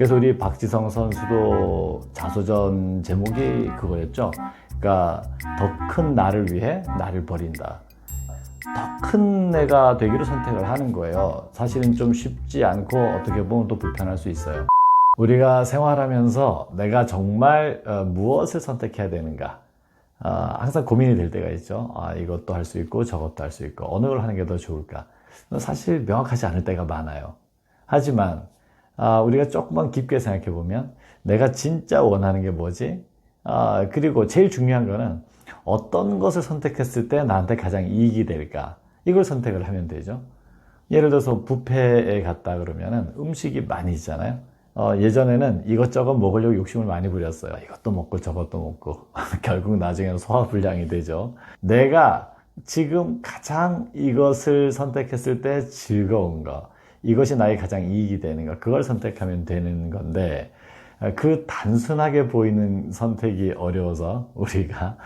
그래서 우리 박지성 선수도 자서전 제목이 그거였죠. 그러니까 더 큰 나를 위해 나를 버린다. 더 큰 내가 되기로 선택을 하는 거예요. 사실은 좀 쉽지 않고 어떻게 보면 또 불편할 수 있어요. 우리가 생활하면서 내가 정말 무엇을 선택해야 되는가, 항상 고민이 될 때가 있죠. 이것도 할 수 있고 저것도 할 수 있고 어느 걸 하는 게 더 좋을까. 사실 명확하지 않을 때가 많아요. 하지만 우리가 조금만 깊게 생각해 보면 내가 진짜 원하는 게 뭐지? 그리고 제일 중요한 거는 어떤 것을 선택했을 때 나한테 가장 이익이 될까? 이걸 선택을 하면 되죠. 예를 들어서 뷔페에 갔다 그러면은 음식이 많이 있잖아요. 예전에는 이것저것 먹으려고 욕심을 많이 부렸어요. 이것도 먹고 저것도 먹고 결국 나중에는 소화불량이 되죠. 내가 지금 가장 이것을 선택했을 때 즐거운 거, 이것이 나의 가장 이익이 되는 거, 그걸 선택하면 되는 건데, 그 단순하게 보이는 선택이 어려워서 우리가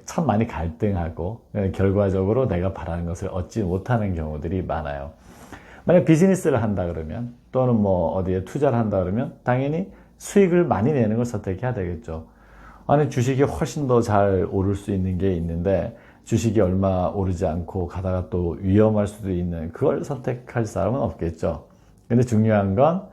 참 많이 갈등하고 결과적으로 내가 바라는 것을 얻지 못하는 경우들이 많아요. 만약 비즈니스를 한다 그러면, 또는 뭐 어디에 투자를 한다 그러면 당연히 수익을 많이 내는 걸 선택해야 되겠죠. 아니, 주식이 훨씬 더 잘 오를 수 있는 게 있는데 주식이 얼마 오르지 않고 가다가 또 위험할 수도 있는 그걸 선택할 사람은 없겠죠. 근데 중요한 건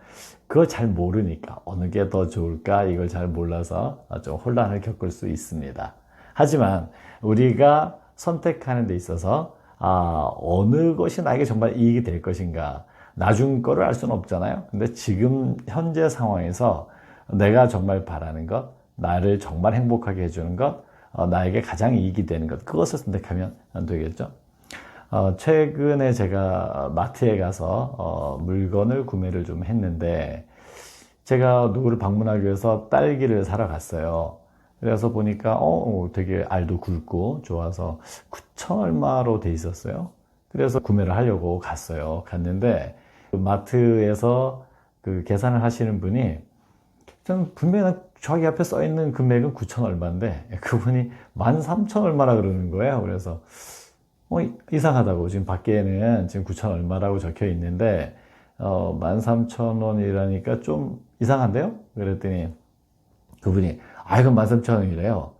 그걸 잘 모르니까, 어느 게 더 좋을까 이걸 잘 몰라서 좀 혼란을 겪을 수 있습니다. 하지만 우리가 선택하는 데 있어서 어느 것이 나에게 정말 이익이 될 것인가, 나중 거를 알 수는 없잖아요. 근데 지금 현재 상황에서 내가 정말 바라는 것, 나를 정말 행복하게 해주는 것, 나에게 가장 이익이 되는 것, 그것을 선택하면 되겠죠. 최근에 제가 마트에 가서 물건을 구매를 좀 했는데, 제가 누구를 방문하기 위해서 딸기를 사러 갔어요. 그래서 보니까 되게 알도 굵고 좋아서 9천 얼마로 돼 있었어요. 그래서 구매를 하려고 갔어요. 갔는데 그 마트에서 그 계산을 하시는 분이, 전 분명히 저기 앞에 써 있는 금액은 9천 얼마인데 그분이 13,000 얼마라 그러는 거예요. 그래서 이상하다고. 지금 밖에는 지금 9천 얼마라고 적혀 있는데 13,000원이라니까 좀 이상한데요? 그랬더니 그분이 이건 13,000원이래요.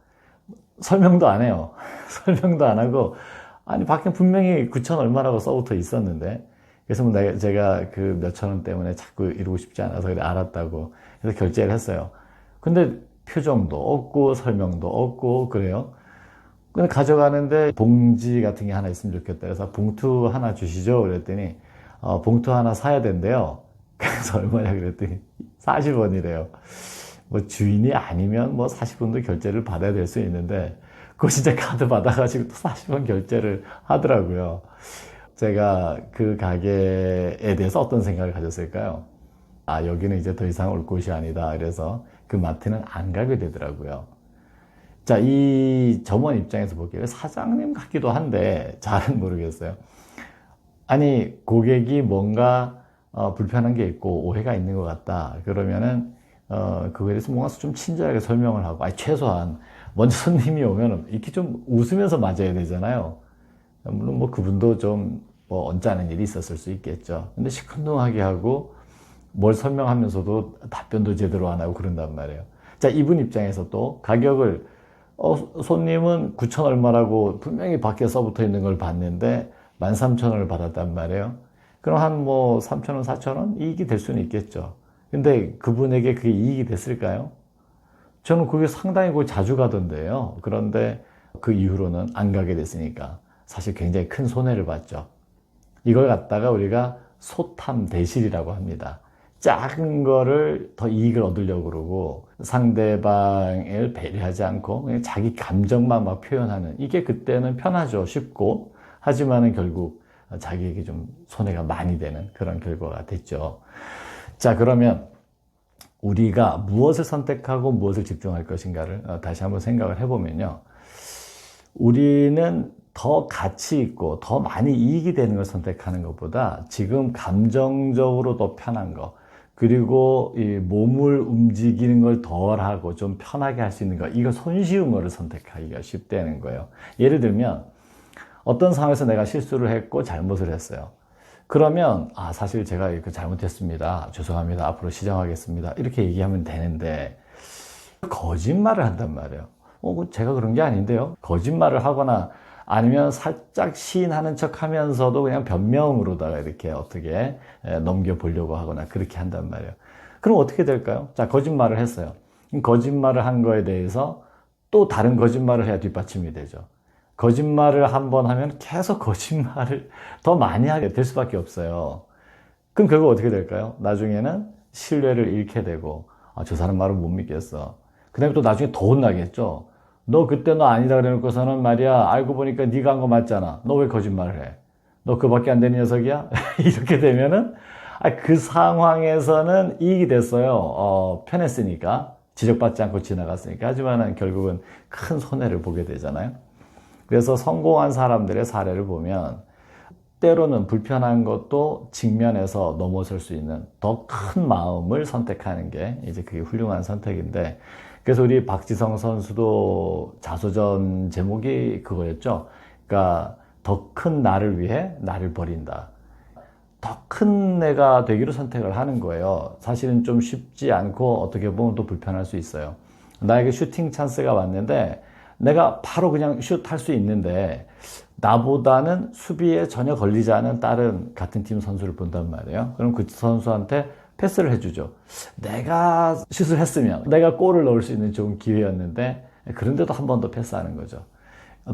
설명도 안 해요. 설명도 안 하고, 아니 밖에 분명히 9천 얼마라고 써붙어 있었는데, 그래서 제가 그 몇천 원 때문에 자꾸 이러고 싶지 않아서 그래 알았다고 그래서 결제를 했어요. 근데 표정도 없고 설명도 없고 그래요. 근데 가져가는데 봉지 같은 게 하나 있으면 좋겠다. 그래서 봉투 하나 주시죠. 그랬더니 봉투 하나 사야 된대요. 그래서 얼마냐 그랬더니 40원이래요. 뭐 주인이 아니면 뭐 40원도 결제를 받아야 될 수 있는데, 그거 진짜 카드 받아가지고 또 40원 결제를 하더라고요. 제가 그 가게에 대해서 어떤 생각을 가졌을까요? 여기는 이제 더 이상 올 곳이 아니다. 그래서 그 마트는 안 가게 되더라고요. 자, 이 점원 입장에서 보기에 사장님 같기도 한데 잘은 모르겠어요. 아니, 고객이 뭔가 불편한 게 있고 오해가 있는 것 같다. 그러면은 그거에 대해서 뭔가 좀 친절하게 설명을 하고, 최소한 먼저 손님이 오면 이렇게 좀 웃으면서 맞아야 되잖아요. 물론 뭐 그분도 좀 뭐 언짢은 일이 있었을 수 있겠죠. 근데 시큰둥하게 하고 뭘 설명하면서도 답변도 제대로 안 하고 그런단 말이에요. 자, 이분 입장에서 또 가격을 손님은 9천 얼마라고 분명히 밖에 써붙어 있는 걸 봤는데 13,000원을 받았단 말이에요. 그럼 한 뭐 3,000원, 4,000원 이익이 될 수는 있겠죠. 근데 그분에게 그게 이익이 됐을까요? 저는 그게 상당히 자주 가던데요. 그런데 그 이후로는 안 가게 됐으니까 사실 굉장히 큰 손해를 봤죠. 이걸 갖다가 우리가 소탐대실이라고 합니다. 작은 거를 더 이익을 얻으려고 그러고 상대방을 배려하지 않고 그냥 자기 감정만 막 표현하는, 이게 그때는 편하죠. 쉽고. 하지만은 결국 자기에게 좀 손해가 많이 되는 그런 결과가 됐죠. 자, 그러면 우리가 무엇을 선택하고 무엇을 집중할 것인가를 다시 한번 생각을 해보면요. 우리는 더 가치 있고 더 많이 이익이 되는 걸 선택하는 것보다 지금 감정적으로 더 편한 거, 그리고 이 몸을 움직이는 걸 덜하고 좀 편하게 할 수 있는 거, 이거 손쉬운 거를 선택하기가 쉽다는 거예요. 예를 들면 어떤 상황에서 내가 실수를 했고 잘못을 했어요. 그러면 사실 제가 이렇게 잘못했습니다. 죄송합니다. 앞으로 시정하겠습니다. 이렇게 얘기하면 되는데 거짓말을 한단 말이에요. 제가 그런 게 아닌데요. 거짓말을 하거나 아니면 살짝 시인하는 척 하면서도 그냥 변명으로다가 이렇게 어떻게 넘겨보려고 하거나 그렇게 한단 말이에요. 그럼 어떻게 될까요? 자, 거짓말을 했어요. 거짓말을 한 거에 대해서 또 다른 거짓말을 해야 뒷받침이 되죠. 거짓말을 한 번 하면 계속 거짓말을 더 많이 하게 될 수밖에 없어요. 그럼 결국 어떻게 될까요? 나중에는 신뢰를 잃게 되고, 저 사람 말을 못 믿겠어. 그 다음에 또 나중에 더 혼나겠죠. 너 그때 너 아니다 그래놓고서는 말이야, 알고 보니까 네가 한 거 맞잖아. 너 왜 거짓말을 해? 너 그밖에 안 되는 녀석이야? 이렇게 되면은 그 상황에서는 이익이 됐어요. 편했으니까. 지적받지 않고 지나갔으니까. 하지만은 결국은 큰 손해를 보게 되잖아요. 그래서 성공한 사람들의 사례를 보면 때로는 불편한 것도 직면해서 넘어설 수 있는 더 큰 마음을 선택하는 게 이제 그게 훌륭한 선택인데, 그래서 우리 박지성 선수도 자서전 제목이 그거였죠. 그러니까 더 큰 나를 위해 나를 버린다. 더 큰 내가 되기로 선택을 하는 거예요. 사실은 좀 쉽지 않고 어떻게 보면 또 불편할 수 있어요. 나에게 슈팅 찬스가 왔는데 내가 바로 그냥 슛 할 수 있는데 나보다는 수비에 전혀 걸리지 않은 다른 같은 팀 선수를 본단 말이에요. 그럼 그 선수한테 패스를 해주죠. 내가 슛을 했으면 내가 골을 넣을 수 있는 좋은 기회였는데 그런데도 한 번 더 패스하는 거죠.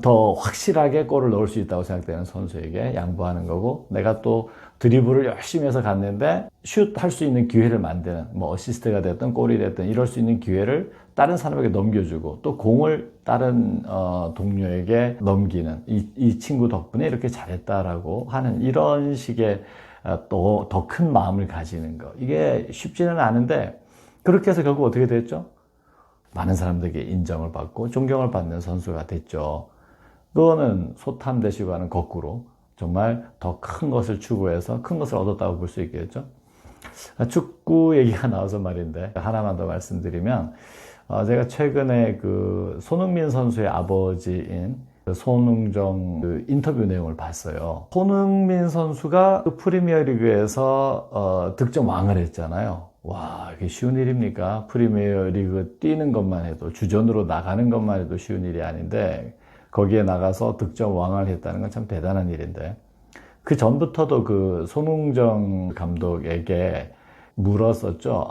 더 확실하게 골을 넣을 수 있다고 생각되는 선수에게 양보하는 거고, 내가 또 드리블을 열심히 해서 갔는데 슛 할 수 있는 기회를 만드는, 뭐 어시스트가 됐든 골이 됐든 이럴 수 있는 기회를 다른 사람에게 넘겨주고 또 공을 다른 동료에게 넘기는, 이 친구 덕분에 이렇게 잘했다라고 하는 이런 식의 또 더 큰 마음을 가지는 거, 이게 쉽지는 않은데 그렇게 해서 결국 어떻게 됐죠? 많은 사람들에게 인정을 받고 존경을 받는 선수가 됐죠. 그거는 소탐대시과는 거꾸로 정말 더 큰 것을 추구해서 큰 것을 얻었다고 볼 수 있겠죠. 축구 얘기가 나와서 말인데 하나만 더 말씀드리면, 제가 최근에 그 손흥민 선수의 아버지인 손흥정 그 인터뷰 내용을 봤어요. 손흥민 선수가 그 프리미어리그에서 득점 왕을 했잖아요. 와, 이게 쉬운 일입니까? 프리미어리그 뛰는 것만 해도, 주전으로 나가는 것만 해도 쉬운 일이 아닌데 거기에 나가서 득점 왕을 했다는 건 참 대단한 일인데, 그 전부터도 그 손흥정 감독에게 물었었죠.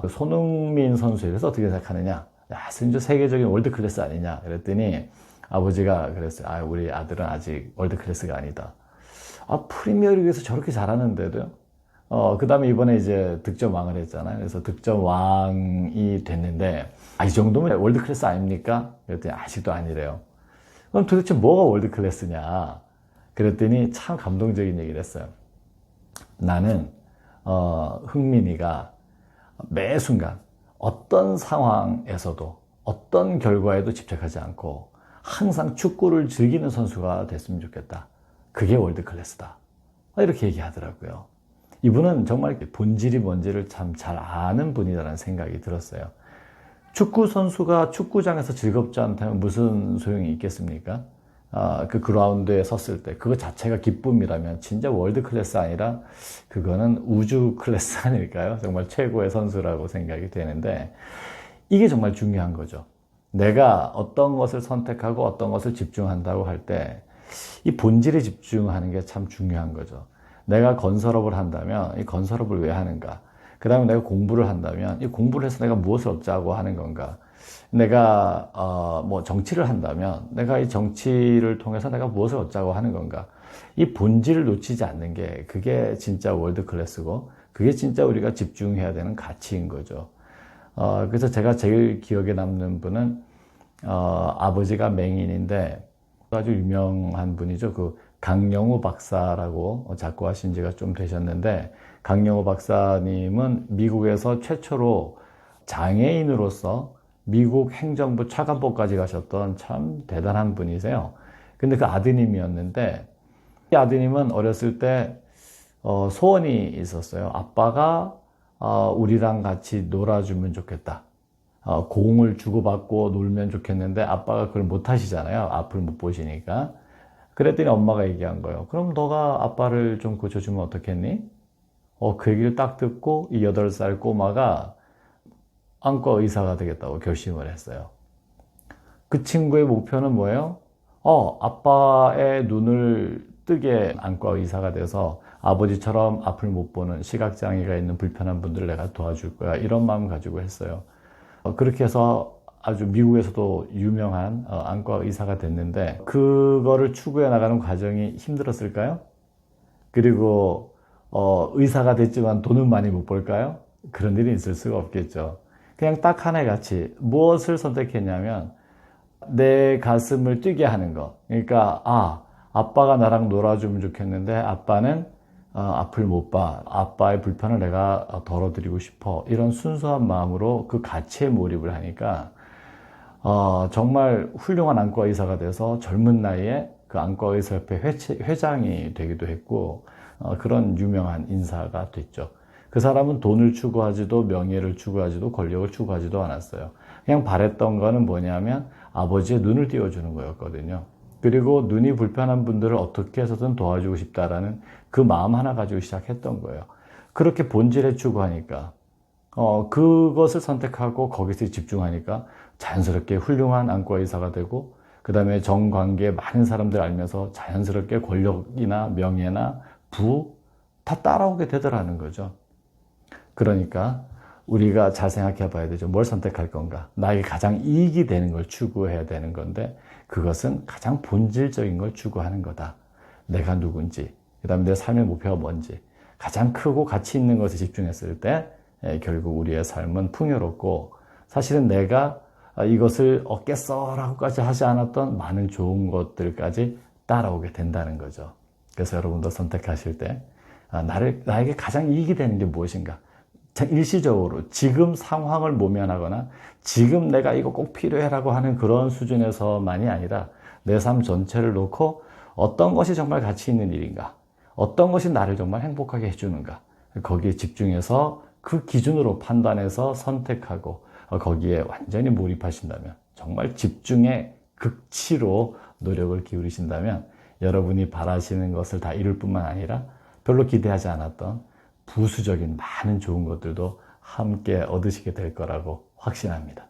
손흥민 선수에 대해서 어떻게 생각하느냐? 심지어 세계적인 월드 클래스 아니냐? 그랬더니 아버지가 그랬어요. 우리 아들은 아직 월드 클래스가 아니다. 프리미어리그에서 저렇게 잘하는데도요? 그 다음에 이번에 이제 득점 왕을 했잖아요. 그래서 득점 왕이 됐는데, 이 정도면 월드 클래스 아닙니까? 그랬더니 아직도 아니래요. 그럼 도대체 뭐가 월드 클래스냐? 그랬더니 참 감동적인 얘기를 했어요. 나는, 흥민이가 매 순간 어떤 상황에서도 어떤 결과에도 집착하지 않고 항상 축구를 즐기는 선수가 됐으면 좋겠다. 그게 월드 클래스다. 이렇게 얘기하더라고요. 이분은 정말 본질이 뭔지를 참 잘 아는 분이라는 생각이 들었어요. 축구 선수가 축구장에서 즐겁지 않다면 무슨 소용이 있겠습니까? 그 그라운드에 섰을 때 그거 자체가 기쁨이라면 진짜 월드 클래스 아니라 그거는 우주 클래스 아닐까요? 정말 최고의 선수라고 생각이 되는데, 이게 정말 중요한 거죠. 내가 어떤 것을 선택하고 어떤 것을 집중한다고 할 때 이 본질에 집중하는 게 참 중요한 거죠. 내가 건설업을 한다면 이 건설업을 왜 하는가? 그 다음에 내가 공부를 한다면 이 공부를 해서 내가 무엇을 얻자고 하는 건가? 내가 뭐 정치를 한다면 내가 이 정치를 통해서 내가 무엇을 얻자고 하는 건가? 이 본질을 놓치지 않는 게 그게 진짜 월드 클래스고 그게 진짜 우리가 집중해야 되는 가치인 거죠. 그래서 제가 제일 기억에 남는 분은 아버지가 맹인인데 아주 유명한 분이죠. 그 강영우 박사라고 작고하신 지가 좀 되셨는데, 강영우 박사님은 미국에서 최초로 장애인으로서 미국 행정부 차관보까지 가셨던 참 대단한 분이세요. 근데 그 아드님이었는데, 이 아드님은 어렸을 때 소원이 있었어요. 아빠가 우리랑 같이 놀아주면 좋겠다. 공을 주고받고 놀면 좋겠는데 아빠가 그걸 못 하시잖아요. 앞을 못 보시니까. 그랬더니 엄마가 얘기한 거예요. 그럼 너가 아빠를 좀 고쳐주면 어떻겠니? 그 얘기를 딱 듣고 이 8살 꼬마가 안과 의사가 되겠다고 결심을 했어요. 그 친구의 목표는 뭐예요? 아빠의 눈을 뜨게 안과 의사가 돼서 아버지처럼 앞을 못 보는 시각장애가 있는 불편한 분들을 내가 도와줄 거야. 이런 마음 가지고 했어요. 그렇게 해서 아주 미국에서도 유명한 안과 의사가 됐는데 그거를 추구해 나가는 과정이 힘들었을까요? 그리고 의사가 됐지만 돈은 많이 못 벌까요? 그런 일이 있을 수가 없겠죠. 그냥 딱 하나의 가치, 무엇을 선택했냐면 내 가슴을 뛰게 하는 거. 그러니까 아빠가 나랑 놀아주면 좋겠는데 아빠는 앞을 못 봐. 아빠의 불편을 내가 덜어드리고 싶어. 이런 순수한 마음으로 그 가치에 몰입을 하니까 정말 훌륭한 안과 의사가 돼서 젊은 나이에 그 안과 의사협회 회장이 되기도 했고 그런 유명한 인사가 됐죠. 그 사람은 돈을 추구하지도 명예를 추구하지도 권력을 추구하지도 않았어요. 그냥 바랬던 거는 뭐냐면 아버지의 눈을 띄워주는 거였거든요. 그리고 눈이 불편한 분들을 어떻게 해서든 도와주고 싶다라는 그 마음 하나 가지고 시작했던 거예요. 그렇게 본질에 추구하니까 그것을 선택하고 거기서 집중하니까 자연스럽게 훌륭한 안과 의사가 되고 그 다음에 정관계 많은 사람들 알면서 자연스럽게 권력이나 명예나 부 다 따라오게 되더라는 거죠. 그러니까 우리가 잘 생각해 봐야 되죠. 뭘 선택할 건가? 나에게 가장 이익이 되는 걸 추구해야 되는 건데 그것은 가장 본질적인 걸 추구하는 거다. 내가 누군지, 그 다음에 내 삶의 목표가 뭔지 가장 크고 가치 있는 것에 집중했을 때 결국 우리의 삶은 풍요롭고 사실은 내가 이것을 얻겠어라고까지 하지 않았던 많은 좋은 것들까지 따라오게 된다는 거죠. 그래서 여러분도 선택하실 때 나에게 가장 이익이 되는 게 무엇인가? 일시적으로 지금 상황을 모면하거나 지금 내가 이거 꼭 필요해라고 하는 그런 수준에서만이 아니라 내 삶 전체를 놓고 어떤 것이 정말 가치 있는 일인가? 어떤 것이 나를 정말 행복하게 해주는가? 거기에 집중해서 그 기준으로 판단해서 선택하고 거기에 완전히 몰입하신다면 정말 집중의 극치로 노력을 기울이신다면 여러분이 바라시는 것을 다 이룰 뿐만 아니라 별로 기대하지 않았던 부수적인 많은 좋은 것들도 함께 얻으시게 될 거라고 확신합니다.